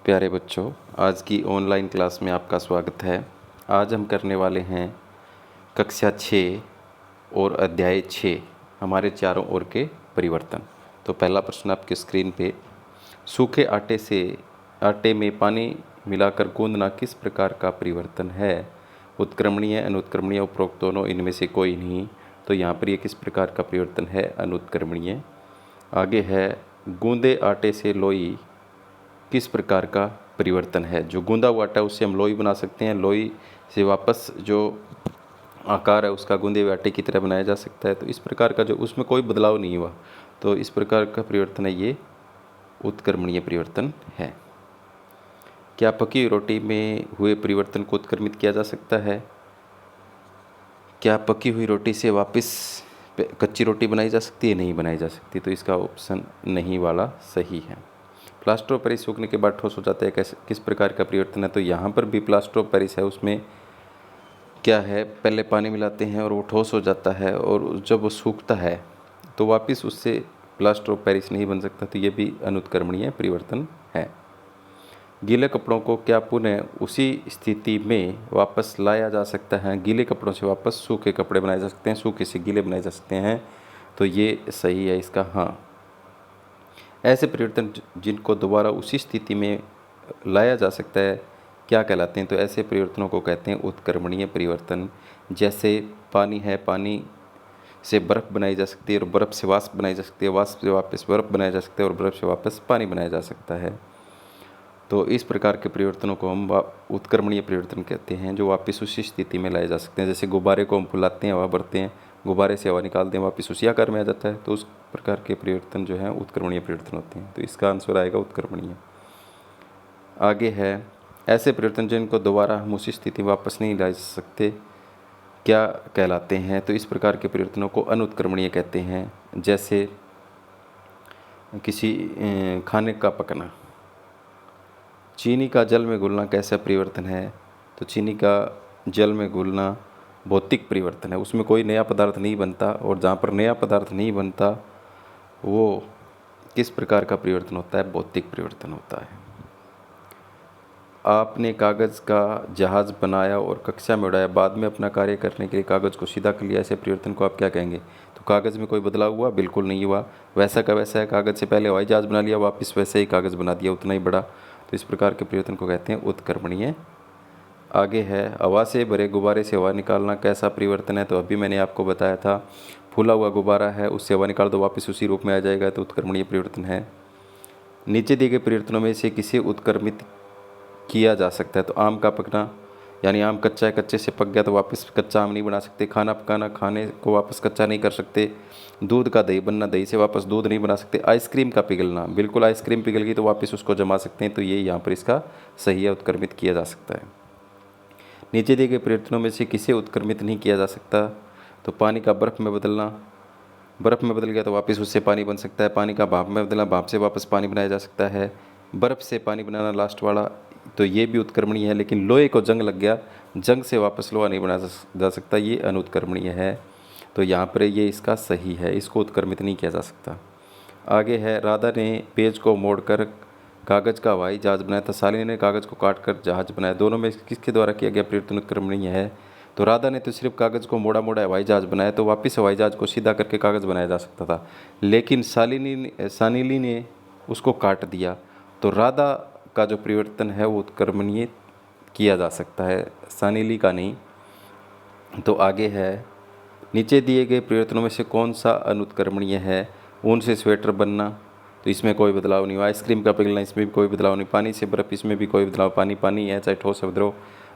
प्यारे बच्चों, आज की ऑनलाइन क्लास में आपका स्वागत है। आज हम करने वाले हैं कक्षा 6 और अध्याय 6 हमारे चारों ओर के परिवर्तन। तो पहला प्रश्न आपके स्क्रीन पे, सूखे आटे में पानी मिलाकर गूंदना किस प्रकार का परिवर्तन है? उत्क्रमणीय, अनुत्क्रमणीय, उपरोक्त दोनों, इनमें से कोई नहीं। तो यहाँ पर ये किस प्रकार का परिवर्तन है? अनुत्क्रमणीय। आगे है, गूंदे आटे से लोई किस प्रकार का परिवर्तन है? जो गूंदा हुआ आटा है उससे हम लोई बना सकते हैं। लोई से वापस जो आकार है उसका गूंदे हुए आटे की तरह बनाया जा सकता है। तो इस प्रकार का जो उसमें कोई बदलाव नहीं हुआ, तो इस प्रकार का परिवर्तन है, ये उत्क्रमणीय परिवर्तन है। क्या पकी हुई रोटी में हुए परिवर्तन को उत्क्रमित किया जा सकता है? क्या पकी हुई रोटी से वापस कच्ची रोटी बनाई जा सकती है? नहीं बनाई जा सकती। तो इसका ऑप्शन नहीं वाला सही है। प्लास्टर ऑफ पेरिस सूखने के बाद ठोस हो जाता है, कैसे, किस प्रकार का परिवर्तन है? तो यहाँ पर भी प्लास्टर ऑफ पेरिस है, उसमें क्या है, पहले पानी मिलाते हैं और वो ठोस हो जाता है, और जब वो सूखता है तो वापस उससे प्लास्टर ऑफ पेरिस नहीं बन सकता। तो ये भी अनुत्क्रमणीय परिवर्तन है। गीले कपड़ों को क्या पुनः उसी स्थिति में वापस लाया जा सकता है? गीले कपड़ों से वापस सूखे कपड़े बनाए जा सकते हैं, सूखे से गीले बनाए जा सकते हैं। तो ये सही है इसका हाँ। ऐसे परिवर्तन जिनको दोबारा उसी स्थिति में लाया जा सकता है क्या कहलाते हैं? तो ऐसे परिवर्तनों को कहते हैं उत्क्रमणीय परिवर्तन। जैसे पानी है, पानी से बर्फ़ बनाई जा सकती है, और बर्फ़ से वाष्प बनाई जा सकती है, वाष्प से वापस बर्फ़ बनाया जा सकता है, और बर्फ़ से वापस पानी बनाया जा सकता है। तो इस प्रकार के परिवर्तनों को हम उत्क्रमणीय परिवर्तन कहते हैं, जो वापस उसी स्थिति में लाए जा सकते हैं। जैसे गुब्बारे को हम फुलाते हैं, हवा भरते हैं, गुब्बारे से हवा निकालते हैं, वापस उसी आकार में आ जाता है। तो उस प्रकार के परिवर्तन जो हैं उत्क्रमणीय परिवर्तन होते हैं। तो इसका आंसर आएगा उत्क्रमणीय। आगे है, ऐसे परिवर्तन जिनको दोबारा हम उसी स्थिति में वापस नहीं ला सकते क्या कहलाते हैं? तो इस प्रकार के परिवर्तनों को अनुत्क्रमणीय कहते हैं। जैसे किसी खाने का पकना, चीनी का जल में घुलना कैसा परिवर्तन है? तो चीनी का जल में घुलना भौतिक परिवर्तन है, उसमें कोई नया पदार्थ नहीं बनता, और जहाँ पर नया पदार्थ नहीं बनता वो किस प्रकार का परिवर्तन होता है? भौतिक परिवर्तन होता है। आपने कागज़ का जहाज़ बनाया और कक्षा में उड़ाया, बाद में अपना कार्य करने के लिए कागज़ को सीधा कर लिया, ऐसे परिवर्तन को आप क्या कहेंगे? तो कागज़ में कोई बदलाव हुआ? बिल्कुल नहीं हुआ, वैसा का वैसा है। कागज़ से पहले हवाई जहाज़ बना लिया, वापस वैसे ही कागज़ बना दिया, उतना ही बड़ा। तो इस प्रकार के परिवर्तन को कहते हैं उत्क्रमणीय। आगे है, हवा से भरे गुब्बारे से हवा निकालना कैसा परिवर्तन है? तो अभी मैंने आपको बताया था, फूला हुआ गुब्बारा है, उससे हवा निकाल दो, वापस उसी रूप में आ जाएगा। तो उत्क्रमणीय परिवर्तन है। नीचे दिए गए परिवर्तनों में से किसे उत्क्रमित किया जा सकता है? तो आम का पकना, यानी आम कच्चा है, कच्चे से पक गया तो वापस कच्चा आम नहीं बना सकते। खाना पकाना, खाने को वापस कच्चा नहीं कर सकते। दूध का दही बनना, दही से वापस दूध नहीं बना सकते। आइसक्रीम का पिघलना, बिल्कुल आइसक्रीम पिघल गई तो वापस उसको जमा सकते हैं। तो ये यहाँ पर इसका सही है, उत्क्रमित किया जा सकता है। नीचे दिए गए परिवर्तनों में से किसे उत्क्रमित नहीं किया जा सकता? तो पानी का बर्फ़ में बदलना, बर्फ़ में बदल गया तो वापस उससे पानी बन सकता है। पानी का भाप में बदलना, भाप से वापस पानी बनाया जा सकता है। बर्फ़ से पानी बनाना लास्ट वाला, तो ये भी उत्क्रमणीय है। लेकिन लोहे को जंग लग गया, जंग से वापस लोहा नहीं बनाया जा सकता, ये अनुत्क्रमणीय है। तो यहाँ पर ये इसका सही है, इसको उत्क्रमित नहीं किया जा सकता। आगे है, राधा ने पेज को मोड़कर कागज़ का हवाई जहाज़ बनाया था, शालिनी ने कागज़ को काट कर जहाज़ बनाया। दोनों में किसके द्वारा किया गया परिवर्तन उत्क्रमणीय है? तो राधा ने तो सिर्फ कागज़ को मोड़ा मोड़ा हवाई जहाज़ बनाया, तो वापस हवाई जहाज़ को सीधा करके कागज़ बनाया जा सकता था। लेकिन शालिनी ने उसको काट दिया। तो राधा का जो परिवर्तन है वो उत्क्रमणीय किया जा सकता है, शालिनी का नहीं। तो आगे है, नीचे दिए गए परिवर्तनों में से कौन सा अनुत्क्रमणीय है? ऊन से स्वेटर बनना, तो इसमें कोई बदलाव नहीं हुआ। आइसक्रीम का पिघलना, इसमें भी कोई बदलाव नहीं। पानी से बर्फ़, इसमें भी कोई बदलाव, पानी पानी है चाहे ठोस है द्रव।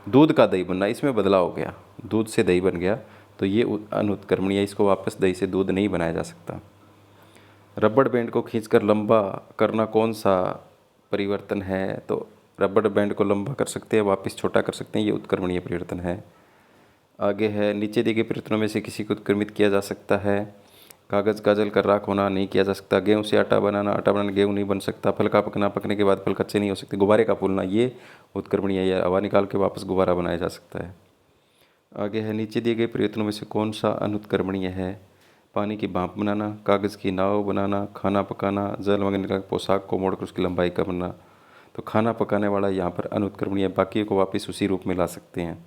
दूध का दही बनना, इसमें बदलाव हो गया, दूध से दही बन गया, तो ये अनुत्क्रमणीय, इसको वापस दही से दूध नहीं बनाया जा सकता। रबड़ बैंड को खींचकर लंबा करना कौन सा परिवर्तन है? तो रबड़ बैंड को लंबा कर सकते हैं, वापस छोटा कर सकते हैं, ये उत्क्रमणीय परिवर्तन है। आगे है, नीचे दिए गए परिवर्तनों में से किसी को उत्क्रमित किया जा सकता है? कागज़ का जल कर राख होना नहीं किया जा सकता। गेहूँ से आटा बनाना, आटा बनाना गेहूँ नहीं बन सकता। फल का पकना, पकने के बाद फल कच्चे नहीं हो सकते। गुब्बारे का फूलना, ये उत्क्रमणीय है, हवा निकाल के वापस गुब्बारा बनाया जा सकता है। आगे है, नीचे दिए गए परिवर्तनों में से कौन सा अनुत्क्रमणीय है? पानी की भाप बनाना, कागज़ की नाव बनाना, खाना पकाना, जल वगैरह का पोशाक को मोड़कर उसकी लंबाई का बनना। तो खाना पकाने वाला यहाँ पर अनुत्क्रमणीय, बाकी को वापस उसी रूप में ला सकते हैं।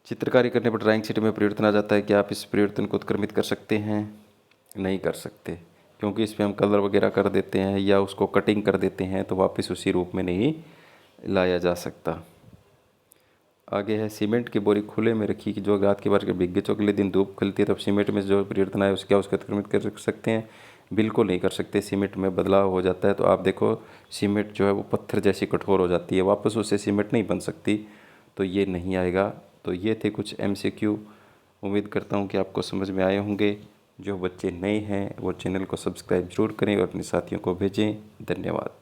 चित्रकारी करने पर ड्राइंग शीट में परिवर्तन आ जाता है, क्या आप इस परिवर्तन को उत्क्रमित कर सकते हैं? नहीं कर सकते, क्योंकि इस पर हम कलर वगैरह कर देते हैं या उसको कटिंग कर देते हैं तो वापस उसी रूप में नहीं लाया जा सकता। आगे है, सीमेंट की बोरी खुले में रखी कि जो रात के बाद भीगे तो अगले दिन धूप खिलती है, तब सीमेंट में जो परिवर्तन आए उसको उत्क्रमित कर सकते हैं? बिल्कुल नहीं कर सकते। सीमेंट में बदलाव हो जाता है, तो आप देखो सीमेंट जो है वो पत्थर जैसी कठोर हो जाती है, वापस उससे सीमेंट नहीं बन सकती, तो ये नहीं आएगा। तो ये थे कुछ MCQ। उम्मीद करता हूँ कि आपको समझ में आए होंगे। जो बच्चे नए हैं वो चैनल को सब्सक्राइब जरूर करें और अपने साथियों को भेजें। धन्यवाद।